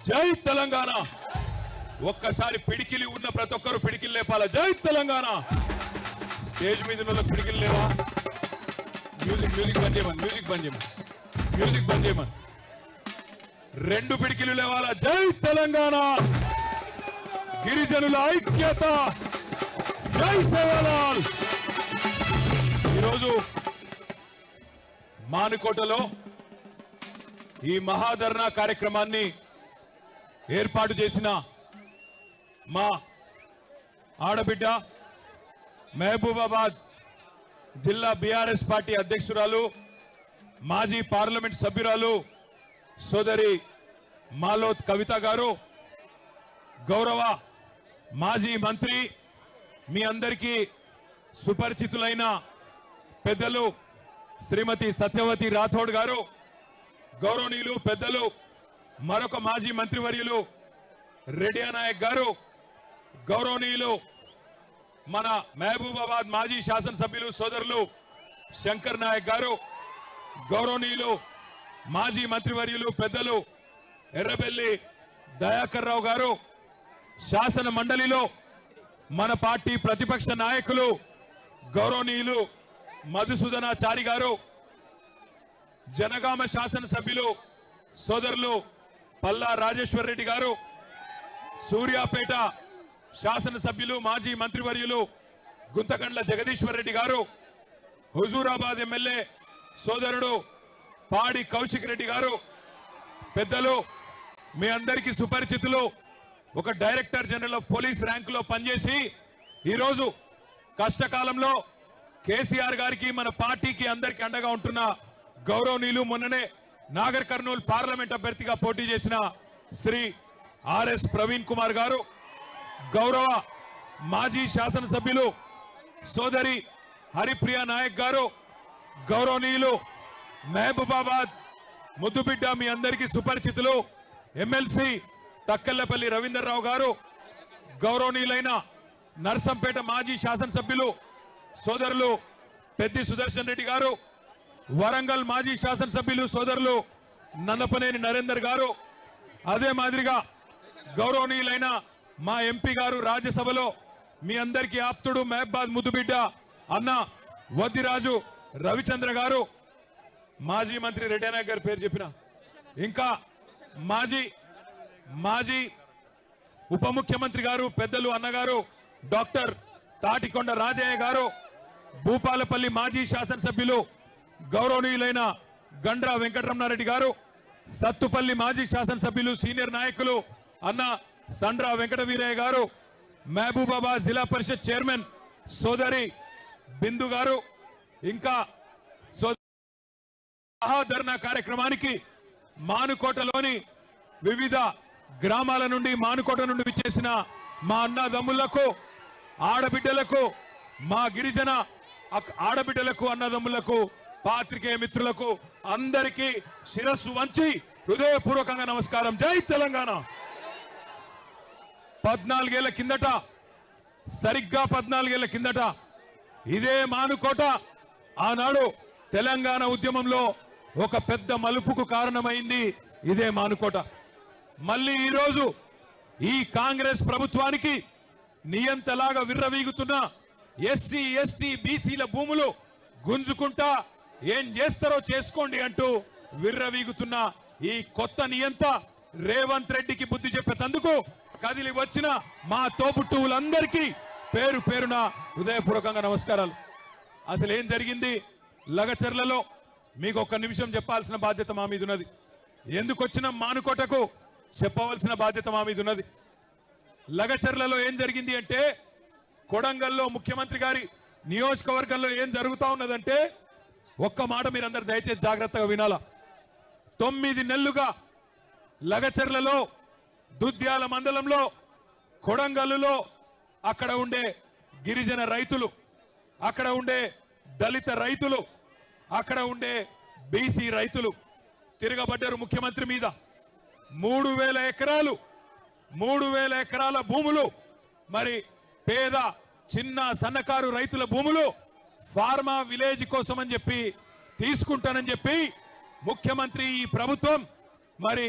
జై తెలంగాణ ఒక్కసారి పిడికిలి ఉన్న ప్రతి ఒక్కరు పిడికిలి లేపాల జై తెలంగాణ స్టేజ్ మీద ఉన్న పిడికిలి లేవా మ్యూజిక్ బంద్ చేయమని మ్యూజిక్ బంద్ చేయమని రెండు పిడికిలు లేవాలా జై తెలంగాణ గిరిజనుల ఐక్యత జై సేవలాల్ ఈరోజు మానుకోటలో ఈ మహాధర్నా కార్యక్రమాన్ని ఏర్పాటు చేసిన మా ఆడబిడ్డ మహబూబాబాద్ జిల్లా బీఆర్ఎస్ పార్టీ అధ్యక్షురాలు మాజీ పార్లమెంట్ సభ్యురాలు సోదరి మాలోత్ కవిత గారు, గౌరవ మాజీ మంత్రి మీ అందరికీ సుపరిచితులైన పెద్దలు శ్రీమతి సత్యవతి రాథోడ్ గారు, గౌరవనీయులు పెద్దలు మరొక మాజీ మంత్రివర్యులు రెడ్డియా నాయక్ గారు, గౌరవనీయులు మన మహబూబాబాద్ మాజీ శాసనసభ్యులు సోదరులు శంకర్ నాయక్ గారు, గౌరవనీయులు మాజీ మంత్రివర్యులు పెద్దలు ఎర్రబెల్లి దయాకర్ రావు గారు, శాసన మండలిలో మన పార్టీ ప్రతిపక్ష నాయకులు గౌరవనీయులు మధుసూదనాచారి గారు, జనగామ శాసనసభ్యులు సోదరులు పల్లా రాజేశ్వర్ రెడ్డి గారు, సూర్యాపేట శాసనసభ్యులు మాజీ మంత్రివర్యులు గుంతకండ్ల జగదీశ్వర్ రెడ్డి గారు, హుజూరాబాద్ ఎమ్మెల్యే సోదరుడు పాడి కౌశిక్ రెడ్డి గారు, పెద్దలు మీ అందరికీ సుపరిచితులు ఒక డైరెక్టర్ జనరల్ ఆఫ్ పోలీస్ ర్యాంకులో పనిచేసి ఈరోజు కష్టకాలంలో కేసీఆర్ గారికి మన పార్టీకి అందరికీ అండగా ఉంటున్న గౌరవనీయులు మొన్ననే నాగర్ కర్నూలు పార్లమెంట్ అభ్యర్థిగా పోటీ చేసిన శ్రీ ఆర్ఎస్ ప్రవీణ్ కుమార్ గారు, గౌరవ మాజీ శాసనసభ్యులు సోదరి హరిప్రియ నాయక్ గారు, గౌరవనీయులు మహబూబాబాద్ ముద్దుబిడ్డ మీ అందరికీ సుపరిచితులు ఎమ్మెల్సీ తక్కల్లపల్లి రవీందర్రావు గారు, గౌరవనీయులైన నర్సంపేట మాజీ శాసనసభ్యులు సోదరులు పెద్ది సుదర్శన్ రెడ్డి గారు, వరంగల్ మాజీ శాసనసభ్యులు సోదరులు నన్నపనేని నరేందర్ గారు, అదే మాదిరిగా గౌరవనీయులైన మా ఎంపీ గారు రాజ్యసభలో మీ అందరికీ ఆప్తుడు మహబాద్ ముద్దుబిడ్డ అన్న వద్దిరాజు రవిచంద్ర గారు, మాజీ మంత్రి రెడ్డి నాయక్ గారి పేరు చెప్పిన ఇంకా మాజీ ఉప ముఖ్యమంత్రి గారు పెద్దలు అన్నగారు డాక్టర్ తాటికొండ రాజయ్య గారు, భూపాలపల్లి మాజీ శాసనసభ్యులు గౌరవనీయులైన గండ్రా వెంకటరమణారెడ్డి గారు, సత్తుపల్లి మాజీ శాసనసభ్యులు సీనియర్ నాయకులు అన్న సండ్రా వెంకట వీరయ్య గారు, మహబూబాబాద్ జిల్లా పరిషత్ చైర్మన్ సోదరి బిందు గారు, ఇంకా మహాధర్నా కార్యక్రమానికి మానుకోటలోని వివిధ గ్రామాల నుండి మానుకోట నుండి విచ్చేసిన మా అన్నదమ్ములకు ఆడబిడ్డలకు మా గిరిజన ఆడబిడ్డలకు అన్నదమ్ములకు పాత్రికేయ మిత్రులకు అందరికీ శిరస్సు వంచి హృదయపూర్వకంగా నమస్కారం. జై తెలంగాణ. 14 ఏళ్ల కిందట సరిగ్గా 14 ఏళ్ల కిందట ఇదే మానుకోట ఆనాడు తెలంగాణ ఉద్యమంలో ఒక పెద్ద మలుపుకు కారణమైంది. ఇదే మానుకోట. మళ్ళీ ఈరోజు ఈ కాంగ్రెస్ ప్రభుత్వానికి నియంతలాగా విర్రవీగుతున్న ఎస్సీ ఎస్టీ బీసీల భూములు గుంజుకుంటా ఏం చేస్తారో చేసుకోండి అంటూ విర్రవీగుతున్న ఈ కొత్త నియంత రేవంత్ రెడ్డికి బుద్ధి చెప్పేందుకు కదిలి వచ్చిన మా తోబుట్టువులందరికీ పేరు పేరున హృదయపూర్వకంగా నమస్కారాలు. అసలు ఏం జరిగింది లగచర్లలో మీకు ఒక్క నిమిషం చెప్పాల్సిన బాధ్యత మా మీద ఉన్నది. ఎందుకు వచ్చిన మానుకోటకు చెప్పవలసిన బాధ్యత మా మీద ఉన్నది. లగచర్లలో ఏం జరిగింది అంటే కొడంగల్లో ముఖ్యమంత్రి గారి నియోజకవర్గంలో ఏం జరుగుతా ఉన్నదంటే ఒక్క మాట మీరందరూ దయచేసి జాగ్రత్తగా వినాలా. 9 నెలలుగా లగచర్లలో దుద్యాల మండలంలో కొడంగల్లులో అక్కడ ఉండే గిరిజన రైతులు, అక్కడ ఉండే దళిత రైతులు, అక్కడ ఉండే బీసీ రైతులు తిరగబడ్డారు ముఖ్యమంత్రి మీద. 3,000 ఎకరాల భూములు, మరి పేద చిన్న సన్నకారు రైతుల భూములు ఫార్మా విలేజ్ కోసం అని చెప్పి తీసుకుంటానని చెప్పి ముఖ్యమంత్రి ఈ ప్రభుత్వం మరి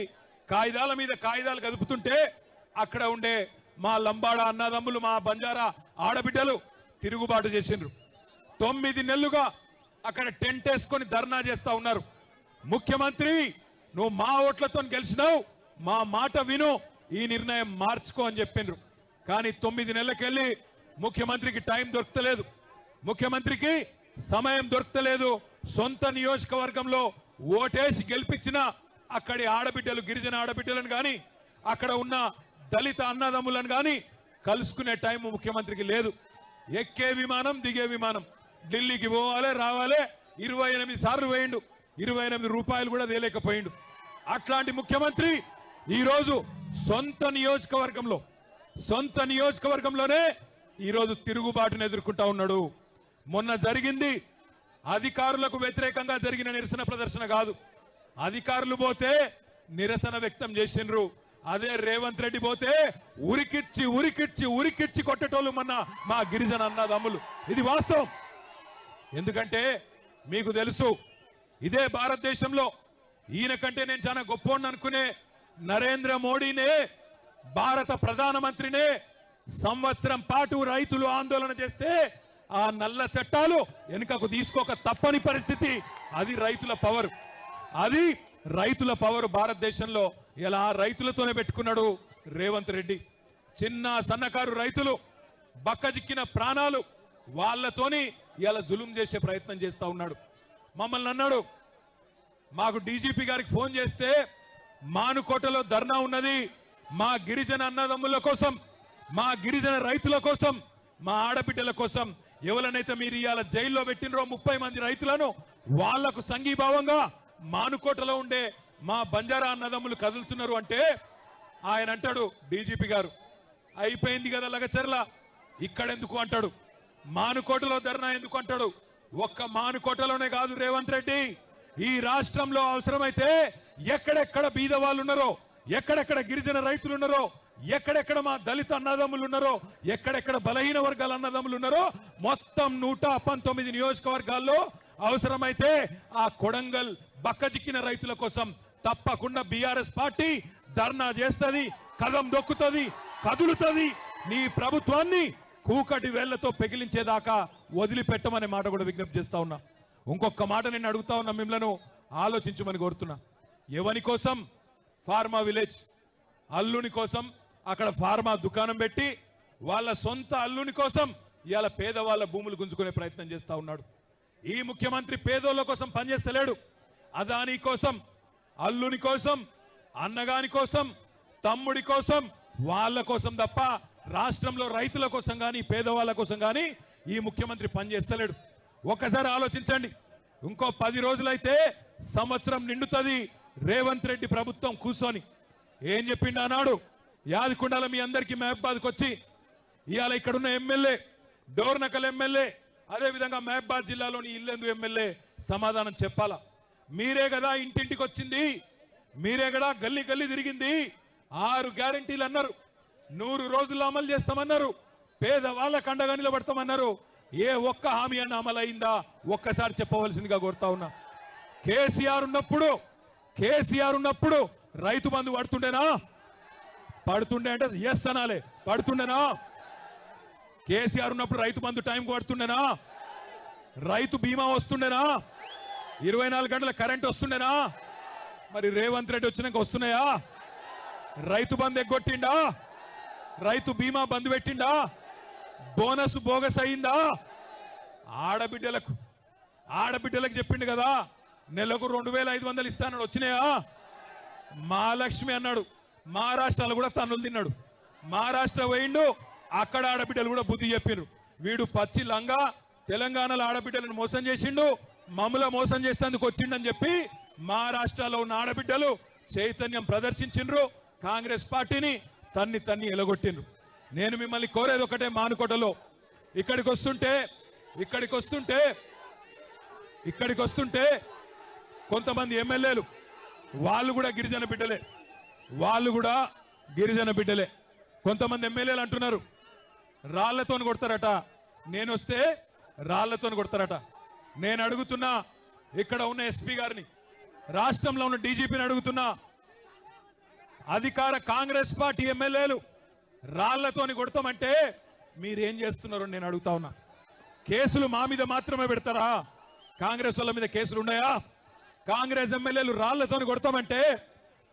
కాగితాల మీద కాగితాలు కదుపుతుంటే అక్కడ ఉండే మా లంబాడ అన్నదమ్ములు మా బంజారా ఆడబిడ్డలు తిరుగుబాటు చేసిండ్రు 9 నెలలుగా అక్కడ టెంట్ వేసుకొని ధర్నా చేస్తా ఉన్నారు ముఖ్యమంత్రి నువ్వు మా ఓట్లతో గెలిచినావు మా మాట విను ఈ నిర్ణయం మార్చుకో అని చెప్పిండ్రు కానీ 9 నెలలకెళ్ళి ముఖ్యమంత్రికి టైం దొరకలేదు ముఖ్యమంత్రికి సమయం దొరకలేదు సొంత నియోజకవర్గంలో ఓటేసి గెలిపించిన అక్కడి ఆడబిడ్డలు గిరిజన ఆడబిడ్డలను గాని అక్కడ ఉన్న దళిత అన్నదమ్ములను గాని కలుసుకునే టైం ముఖ్యమంత్రికి లేదు ఎక్కే విమానం దిగే విమానం ఢిల్లీకి పోవాలి రావాలి 28 సార్లు వేయండు 28 రూపాయలు కూడా తేలేకపోయిండు అట్లాంటి ముఖ్యమంత్రి ఈరోజు సొంత నియోజకవర్గంలోనే ఈరోజు తిరుగుబాటును ఎదుర్కొంటా ఉన్నాడు మొన్న జరిగింది అధికారులకు వ్యతిరేకంగా జరిగిన నిరసన ప్రదర్శన కాదు అధికారులు పోతే నిరసన వ్యక్తం చేసిండ్రు అదే రేవంత్ రెడ్డి పోతే ఉరికిచ్చి కొట్టేటోళ్ళు మొన్న మా గిరిజన అన్నదమ్ములు ఇది వాస్తవం ఎందుకంటే మీకు తెలుసు ఇదే భారతదేశంలో ఈయన కంటే నేను చాలా గొప్పవాడిని అనుకునే నరేంద్ర మోడీనే భారత ప్రధానమంత్రినే సంవత్సరం పాటు రైతులు ఆందోళన చేస్తే ఆ నల్ల చట్టాలు వెనుకకు తీసుకోక తప్పని పరిస్థితి అది రైతుల పవర్ భారతదేశంలో ఇలా రైతులతోనే పెట్టుకున్నాడు రేవంత్ రెడ్డి చిన్న సన్నకారు రైతులు బక్కజిక్కిన ప్రాణాలు వాళ్ళతోని ఇలా జులుం చేసే ప్రయత్నం చేస్తా ఉన్నాడు మమ్మల్ని అన్నాడు మాకు డీజీపీ గారికి ఫోన్ చేస్తే మానుకోటలో ధర్నా ఉన్నది మా గిరిజన అన్నదమ్ముల కోసం మా గిరిజన రైతుల కోసం మా ఆడబిడ్డల కోసం ఎవరినైతే మీరు ఇవాళ జైల్లో పెట్టినరో 30 మంది రైతులను వాళ్లకు సంఘీభావంగా మానుకోటలో ఉండే మా బంజారా అన్నదమ్ములు కదులుతున్నారు అంటే ఆయన అంటాడు డీజీపీ గారు అయిపోయింది కదా లగచర్ల ఇక్కడెందుకు అంటాడు మానుకోటలో ధర్నా ఎందుకు అంటాడు ఒక్క మానుకోటలోనే కాదు రేవంత్ రెడ్డి ఈ రాష్ట్రంలో అవసరమైతే ఎక్కడెక్కడ బీద వాళ్ళు ఉన్నారో ఎక్కడెక్కడ గిరిజన రైతులు ఉన్నారో ఎక్కడెక్కడ మా దళిత అన్నదమ్ములు ఉన్నారో ఎక్కడెక్కడ బలహీన వర్గాల అన్నదమ్ములు ఉన్నారో మొత్తం 119 నియోజకవర్గాల్లో అవసరమైతే ఆ కొడంగల్ బక్కజిక్కిన రైతుల కోసం తప్పకుండా బీఆర్ఎస్ పార్టీ ధర్నా చేస్తుంది కదం దొక్కుతుంది కదులుతుంది నీ ప్రభుత్వాన్ని కూకటి వేళ్లతో పెగిలించేదాకా వదిలిపెట్టమనే మాట కూడా విజ్ఞప్తి చేస్తా ఉన్నా ఇంకొక మాట నేను అడుగుతా ఉన్నా మిమ్మల్ని ఆలోచించమని కోరుతున్నా ఎవని కోసం ఫార్మా విలేజ్ అల్లుని కోసం అక్కడ ఫార్మా దుకాణం పెట్టి వాళ్ళ సొంత అల్లుని కోసం ఇవాళ పేదవాళ్ళ భూములు గుంజుకునే ప్రయత్నం చేస్తా ఉన్నాడు ఈ ముఖ్యమంత్రి పేదోళ్ళ కోసం పనిచేస్తలేడు అదాని కోసం అల్లుని కోసం అన్నగాని కోసం తమ్ముడి కోసం వాళ్ళ కోసం తప్ప రాష్ట్రంలో రైతుల కోసం కానీ పేదవాళ్ళ కోసం కానీ ఈ ముఖ్యమంత్రి పనిచేస్తలేడు ఒక్కసారి ఆలోచించండి ఇంకో 10 రోజులైతే సంవత్సరం నిండుతుంది రేవంత్ రెడ్డి ప్రభుత్వం కూర్చొని ఏం చెప్పిండు అన్నాడు యాదకొండల మీ అందరికీ మహబాద్కి వచ్చి ఇవాళ ఇక్కడున్న ఎమ్మెల్యే డోర్నకల్ ఎమ్మెల్యే అదేవిధంగా మహబాద్ జిల్లాలోని ఇల్లెందు ఎమ్మెల్యే సమాధానం చెప్పాలా మీరే కదా ఇంటింటికి వచ్చింది మీరే కదా గల్లీ గల్లీ తిరిగింది 6 గ్యారెంటీలు అన్నారు 100 రోజుల్లో అమలు చేస్తామన్నారు పేదవాళ్ళకు అండగా నిలబడతామన్నారు ఏ ఒక్క హామీ అన్న అమలైందా ఒక్కసారి చెప్పవలసిందిగా కోరుతా ఉన్నా కేసీఆర్ ఉన్నప్పుడు రైతు బంధు పడుతుండే అంటే ఎస్ అనాలే పడుతుండేనా కేసీఆర్ ఉన్నప్పుడు రైతు బంధు టైంకి పడుతుండేనా రైతు బీమా వస్తుండేనా 24 గంటల కరెంట్ వస్తుండేనా మరి రేవంత్ రెడ్డి వచ్చినాక వస్తున్నాయా రైతు బంధు ఎగ్గొట్టిండా రైతు బీమా బంద్ పెట్టిండా బోనస్ బోగస్ అయిందా ఆడబిడ్డలకు చెప్పిండు కదా నెలకు 2500 ఇస్తానని వచ్చినాయా మహాలక్ష్మి అన్నాడు మహారాష్ట్రలో కూడా తన్నులు తిన్నాడు మహారాష్ట్ర పోయిండు అక్కడ ఆడబిడ్డలు కూడా బుద్ధి చెప్పారు వీడు పచ్చి లంగా తెలంగాణలో ఆడబిడ్డలను మోసం చేసిండు మమ్మల మోసం చేసేందుకు వచ్చిండని చెప్పి మహారాష్ట్రలో ఉన్న ఆడబిడ్డలు చైతన్యం ప్రదర్శించిండ్రు కాంగ్రెస్ పార్టీని తన్ని ఎలగొట్టిండ్రు నేను మిమ్మల్ని కోరేది ఒకటే మానుకోటలో ఇక్కడికి వస్తుంటే కొంతమంది ఎమ్మెల్యేలు వాళ్ళు కూడా గిరిజన బిడ్డలే కొంతమంది ఎమ్మెల్యేలు అంటున్నారు రాళ్లతో కొడతారట నేను వస్తే రాళ్లతో కొడతారట నేను అడుగుతున్నా ఇక్కడ ఉన్న ఎస్పీ గారిని రాష్ట్రంలో ఉన్న డీజీపీని అడుగుతున్నా అధికార కాంగ్రెస్ పార్టీ ఎమ్మెల్యేలు రాళ్లతోని కొడతామంటే మీరేం చేస్తున్నారో నేను అడుగుతా ఉన్నా. కేసులు మా మీద మాత్రమే పెడతారా? కాంగ్రెస్ వాళ్ళ మీద కేసులు ఉన్నాయా? కాంగ్రెస్ ఎమ్మెల్యేలు రాళ్లతోని కొడతామంటే,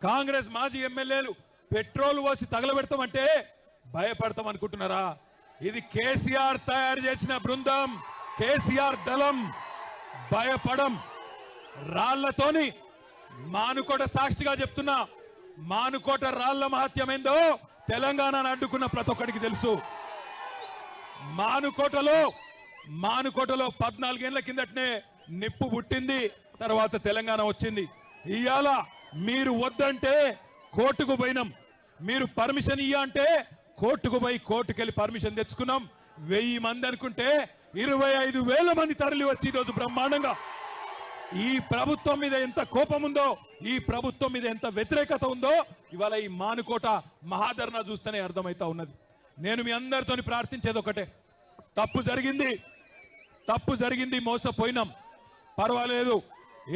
కాంగ్రెస్ మాజీ ఎమ్మెల్యేలు పెట్రోల్ పోసి తగలబెడతామంటే భయపడతాం అనుకుంటున్నారా? ఇది కేసీఆర్ తయారు చేసిన బృందం, కేసీఆర్ దళం. భయపడం. రాళ్లతోని మానుకోట సాక్షిగా చెప్తున్నా, మానుకోట రాళ్ల మహత్యమేందో తెలంగాణను అడ్డుకున్న ప్రతి ఒక్కడికి తెలుసు. మానుకోటలో 14 ఏళ్ల కిందటనే నిప్పు పుట్టింది, తర్వాత తెలంగాణ వచ్చింది. ఇవాళ మీరు వద్దంటే కోర్టుకు పోయినాం, మీరు పర్మిషన్ ఇయ్య అంటే కోర్టుకు పోయి కోర్టుకెళ్ళి పర్మిషన్ తెచ్చుకున్నాం. 1000 మంది అనుకుంటే 25,000 మంది తరలి వచ్చి ఈరోజు బ్రహ్మాండంగా ఈ ప్రభుత్వం మీద ఎంత కోపం ఉందో, ఈ ప్రభుత్వం మీద ఎంత వ్యతిరేకత ఉందో ఇవాళ ఈ మానుకోట మహాధరణ చూస్తేనే అర్థమైతా ఉన్నది. నేను మీ అందరితో ప్రార్థించేది ఒకటే, తప్పు జరిగింది, మోసపోయినాం, పర్వాలేదు,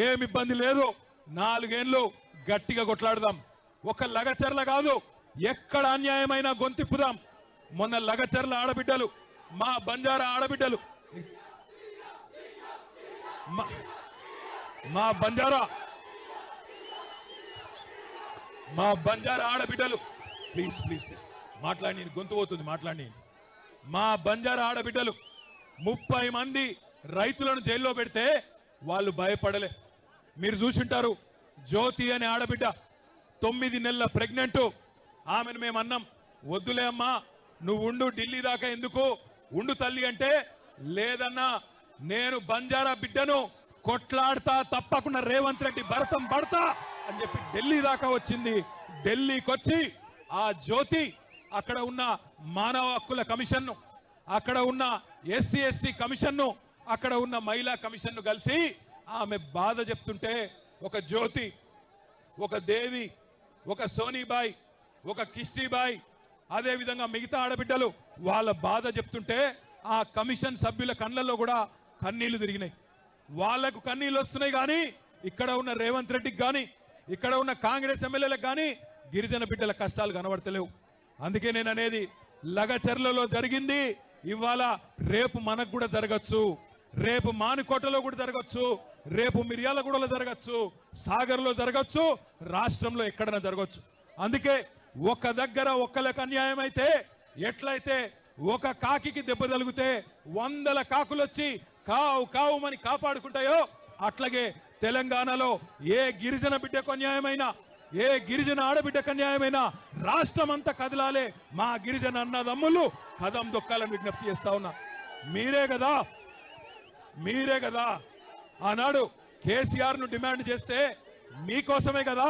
ఏమి ఇబ్బంది లేదు, 4 ఏళ్ళు గట్టిగా కొట్లాడదాం. ఒక లగచర్ల కాదు, ఎక్కడ అన్యాయమైన గొంతిప్పుదాం. మొన్న లగచర్ల ఆడబిడ్డలు, మా బంజారా ఆడబిడ్డలు, మా బంజారా ఆడబిడ్డలు, ప్లీజ్ మాట్లాడి, గొంతు పోతుంది, మాట్లాడి. మా బంజారా ఆడబిడ్డలు 30 మంది రైతులను జైల్లో పెడితే వాళ్ళు భయపడలే. మీరు చూసింటారు, జ్యోతి అనే ఆడబిడ్డ 9 నెలల ప్రెగ్నెంట్. ఆమెను మేము అన్నాం, వద్దులే అమ్మా, నువ్వు ఉండు, ఢిల్లీ దాకా ఎందుకు, ఉండు తల్లి అంటే, లేదన్నా నేను బంజారా బిడ్డను కొట్లాడతా, తప్పకుండా రేవంత్ రెడ్డి భరతం పడతా అని చెప్పి ఢిల్లీ దాకా వచ్చింది. ఢిల్లీకి వచ్చి ఆ జ్యోతి అక్కడ ఉన్న మానవ హక్కుల కమిషన్ను, అక్కడ ఉన్న SC/ST కమిషన్ను, అక్కడ ఉన్న మహిళా కమిషన్ను కలిసి ఆమె బాధ చెప్తుంటే, ఒక జ్యోతి, ఒక దేవి, ఒక సోనీబాయ్, ఒక కిష్టీబాయ్, అదే విధంగా మిగతా ఆడబిడ్డలు వాళ్ళ బాధ చెప్తుంటే ఆ కమిషన్ సభ్యుల కళ్ళల్లో కూడా కన్నీళ్లు తిరిగినాయి. వాళ్లకు కన్నీళ్ళు వస్తున్నాయి, కానీ ఇక్కడ ఉన్న రేవంత్ రెడ్డికి కానీ, ఇక్కడ ఉన్న కాంగ్రెస్ ఎమ్మెల్యేలకు కానీ గిరిజన బిడ్డల కష్టాలు కనబడతలేవు. అందుకే నేను అనేది, లగచర్లలో జరిగింది ఇవాళ రేపు మనకు కూడా జరగచ్చు, రేపు మానుకోటలో కూడా జరగచ్చు, రేపు మిర్యాలగూడలో జరగచ్చు, సాగర్లో జరగచ్చు, రాష్ట్రంలో ఎక్కడైనా జరగచ్చు. అందుకే ఒక దగ్గర ఒక్కలకు అన్యాయం అయితే, ఎట్లయితే ఒక కాకికి దెబ్బ తగిలితే 100 కాకులు వచ్చి కావు కావుమని కాపాడుకుంటాయో, అట్లాగే తెలంగాణలో ఏ గిరిజన బిడ్డకు అన్యాయమైనా, ఏ గిరిజన ఆడబిడ్డకు అన్యాయమైనా రాష్ట్రం అంతా కదలాలే. మా గిరిజన అన్నదమ్ములు కదం దొక్కాలని విజ్ఞప్తి చేస్తా ఉన్నా. మీరే కదా ఆనాడు కేసీఆర్ ను డిమాండ్ చేస్తే, మీకోసమే కదా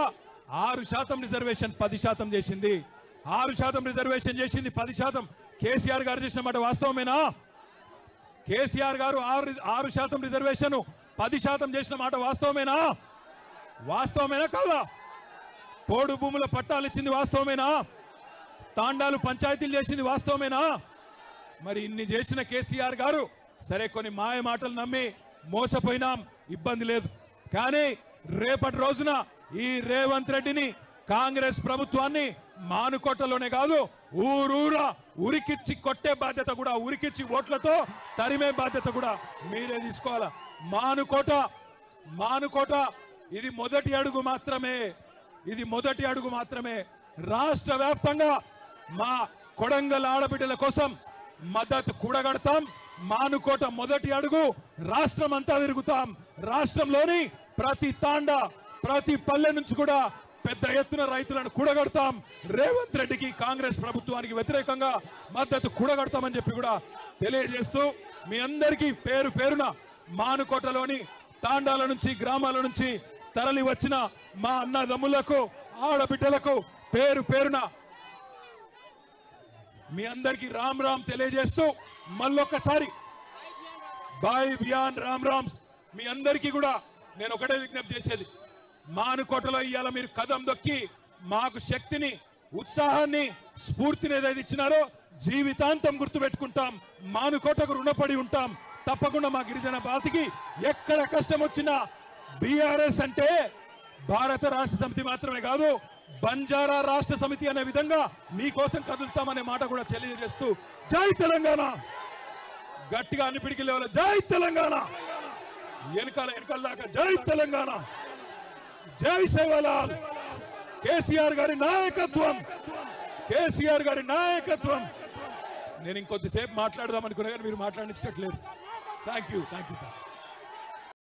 6% రిజర్వేషన్ 10% చేసింది. 6% రిజర్వేషన్ చేసింది, 10% కేసీఆర్ గారు చేసిన మాట వాస్తవమేనా? కేసీఆర్ గారు 6% రిజర్వేషన్ 10% చేసిన మాట వాస్తవమేనా కాదా? పోడు భూముల పట్టాలు ఇచ్చింది వాస్తవమేనా? తాండాలు పంచాయతీలు చేసింది వాస్తవమేనా? మరి ఇన్ని చేసిన కేసీఆర్ గారు సరే కొన్ని మాయ మాటలు నమ్మి మోసపోయినాం, ఇబ్బంది లేదు. కానీ రేపటి రోజున ఈ రేవంత్ రెడ్డిని, కాంగ్రెస్ ప్రభుత్వాన్ని మానుకోటలోనే కాదు, ఊరూరా ఉరికిచ్చి కొట్టే బాధ్యత కూడా, ఉరికిచ్చి ఓట్లతో తరిమే బాధ్యత కూడా మీరే తీసుకోవాలా. మానుకోట ఇది మొదటి అడుగు మాత్రమే. రాష్ట్ర వ్యాప్తంగా మా కొడంగల్ ఆడబిడ్డల కోసం మద్దతు కూడగడతాం. మానుకోట మొదటి అడుగు, రాష్ట్రం అంతా తిరుగుతాం. రాష్ట్రంలోని ప్రతి తాండా, ప్రతి పల్లె నుంచి కూడా పెద్ద ఎత్తున రైతులను కూడగడతాం. రేవంత్ రెడ్డికి, కాంగ్రెస్ ప్రభుత్వానికి వ్యతిరేకంగా మద్దతు కూడగడతామని చెప్పి కూడా తెలియజేస్తూ, మీ అందరికీ పేరు పేరున మానుకోటలోని తాండాల నుంచి, గ్రామాల నుంచి తరలి వచ్చిన మా అన్నదమ్ములకు, ఆడబిడ్డలకు పేరు పేరున మీ అందరికీ రామ్ రామ్ తెలియజేస్తూ, మళ్ళొక్కసారి బాయ్ బియాన్ రామ్. మీ అందరికీ కూడా నేను ఒకటే విజ్ఞప్తి చేసేది, మానుకోటలో ఇవాళ మీరు కదం దొక్కి మాకు శక్తిని, ఉత్సాహాన్ని, స్ఫూర్తిని ఏదైతే ఇచ్చినారో జీవితాంతం గుర్తుపెట్టుకుంటాం. మానుకోటకు రుణపడి ఉంటాం. తప్పకుండా మా గిరిజన బాతికి ఎక్కడ కష్టం వచ్చినా బీఆర్ఎస్ అంటే భారత రాష్ట్ర సమితి మాత్రమే కాదు, బంజారా రాష్ట్ర సమితి అనే విధంగా మీకోసం కదులుతామనే మాట కూడా తెలియజేస్తూ జై తెలంగాణ గట్టిగా అన్ని పిడికి లేవాలి. జై తెలంగాణ వెనకాల దాకా జై తెలంగాణ, జై సేవలాల్, కేసీఆర్ గారి నాయకత్వం, కేసీఆర్ గారి నాయకత్వం. నేను ఇంకొద్దిసేపు మాట్లాడదాం అనుకున్నా కానీ మీరు మాట్లాడించట్లేదు. Thank you.